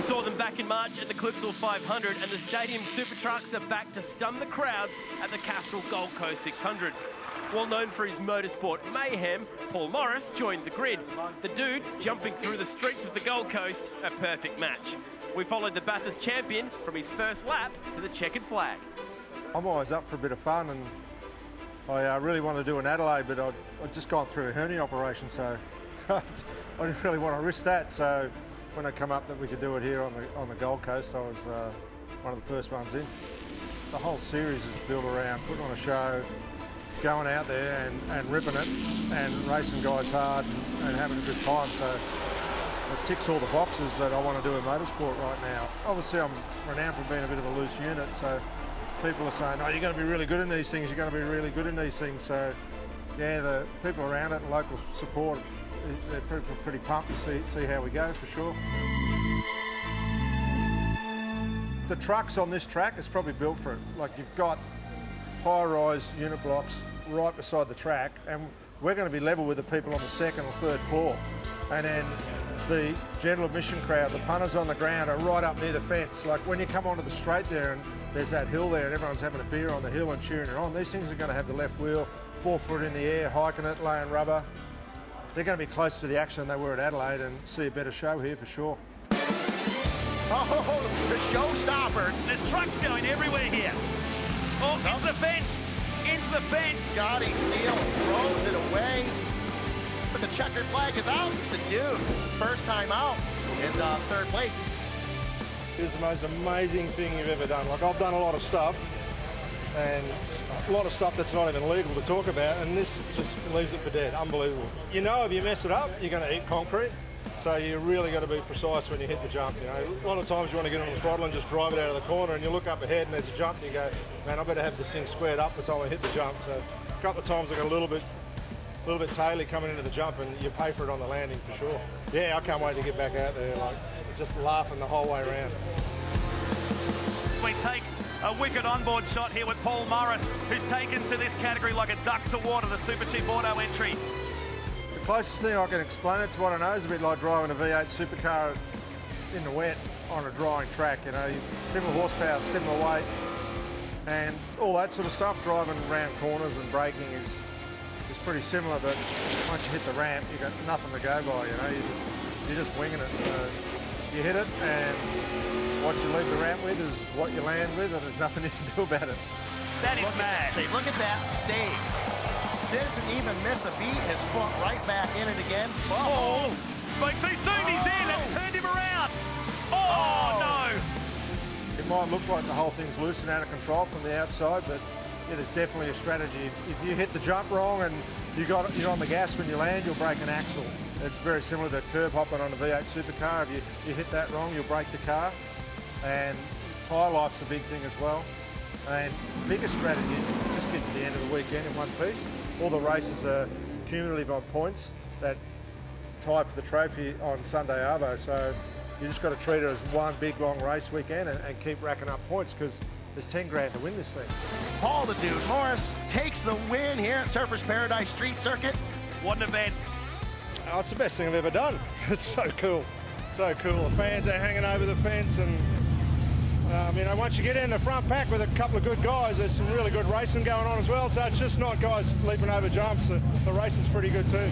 We saw them back in March at the Clipsal 500, and the Stadium Super Trucks are back to stun the crowds at the Castrol Gold Coast 600. Well known for his motorsport mayhem, Paul Morris joined the grid. The dude jumping through the streets of the Gold Coast, a perfect match. We followed the Bathurst champion from his first lap to the checkered flag. I'm always up for a bit of fun, and I really want to do an Adelaide, but I'd just gone through a hernia operation, so I didn't really want to risk that. So when it come up that we could do it here on the Gold Coast, I was one of the first ones in. The whole series is built around putting on a show, going out there and ripping it and racing guys hard and having a good time. So it ticks all the boxes that I want to do in motorsport right now. Obviously, I'm renowned for being a bit of a loose unit, so people are saying, oh, you're going to be really good in these things, you're going to be really good in these things. So yeah, the people around it and local support, they're pretty pumped to see how we go, for sure. The trucks on this track is probably built for it. Like, you've got high-rise unit blocks right beside the track, and we're going to be level with the people on the second or third floor. And then the general admission crowd, the punters on the ground, are right up near the fence. Like, when you come onto the straight there and there's that hill there and everyone's having a beer on the hill and cheering it on, these things are going to have the left wheel 4 foot in the air, hiking it, laying rubber. They're going to be closer to the action than they were at Adelaide and see a better show here for sure. Oh, the showstopper. There's trucks going everywhere here. Oh, into the fence. Into the fence. Scotty Steele throws it away. But the checkered flag is out. The dude, first time out in third place. It's the most amazing thing you've ever done. Like, I've done a lot of stuff, and a lot of stuff that's not even legal to talk about, and this just leaves it for dead. Unbelievable. You know, if you mess it up, you're going to eat concrete. So you really got to be precise when you hit the jump. You know, a lot of times you want to get on the throttle and just drive it out of the corner, and you look up ahead and there's a jump and you go, man, I better have this thing squared up by the time I hit the jump. So a couple of times I got a little bit taily coming into the jump, and you pay for it on the landing for sure. Yeah, I can't wait to get back out there, like, just laughing the whole way around. We take a wicked onboard shot here with Paul Morris, who's taken to this category like a duck to water, the Super Chief Auto entry. The closest thing I can explain it to what I know is a bit like driving a V8 supercar in the wet on a drying track. You know, similar horsepower, similar weight, and all that sort of stuff. Driving around corners and braking is pretty similar, but once you hit the ramp, you got nothing to go by. You know, you're just winging it. So you hit it, and what you leave the ramp with is what you land with, and there's nothing you can do about it. That is mad. Look at that save. Didn't even miss a beat. His foot right back in it again. Oh, spoke too soon. He's in and turned him around. Oh, no. It might look like the whole thing's loose and out of control from the outside, but yeah, there's definitely a strategy. If you hit the jump wrong and you're on the gas when you land, you'll break an axle. It's very similar to curb hopping on a V8 supercar. If you hit that wrong, you'll break the car. And tyre life's a big thing as well. And the biggest strategy is just get to the end of the weekend in one piece. All the races are cumulative on points that tie for the trophy on Sunday Arvo. So you just got to treat it as one big long race weekend and keep racking up points, because there's 10 grand to win this thing. Paul the Dude Morris takes the win here at Surfers Paradise Street Circuit. What an event. Oh, it's the best thing I've ever done. It's so cool. So cool. The fans are hanging over the fence, and you know, once you get in the front pack with a couple of good guys, there's some really good racing going on as well. So it's just not guys leaping over jumps. The racing's pretty good too.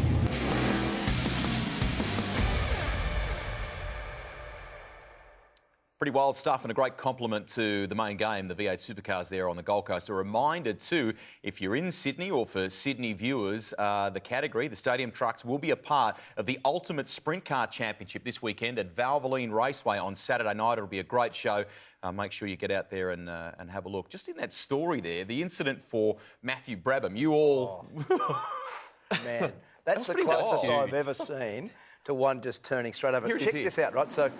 Pretty wild stuff, and a great compliment to the main game, the V8 supercars there on the Gold Coast. A reminder too, if you're in Sydney, or for Sydney viewers, the category, the Stadium Trucks, will be a part of the Ultimate Sprint Car Championship this weekend at Valvoline Raceway on Saturday night. It'll be a great show. Make sure you get out there and have a look. Just in that story there, the incident for Matthew Brabham, you all... Man, that's the closest I've ever seen to one just turning straight over. Check this out, right? So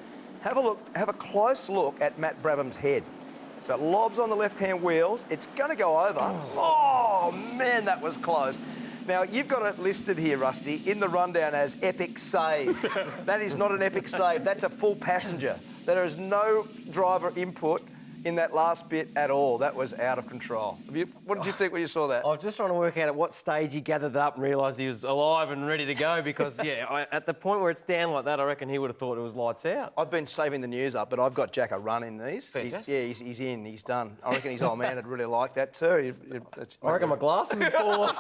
have a close look at Matt Brabham's head. So it lobs on the left-hand wheels. It's going to go over. Oh, man, that was close. Now, you've got it listed here, Rusty, in the rundown as epic save. That is not an epic save. That's a full passenger. There is no driver input in that last bit at all. That was out of control. What did you think when you saw that? I was just trying to work out at what stage he gathered up and realised he was alive and ready to go because, at the point where it's down like that, I reckon he would have thought it was lights out. I've been saving the news up, but I've got Jack a run in these. Fantastic. He's in, he's done. I reckon his old man would really like that too. I reckon my glasses are full.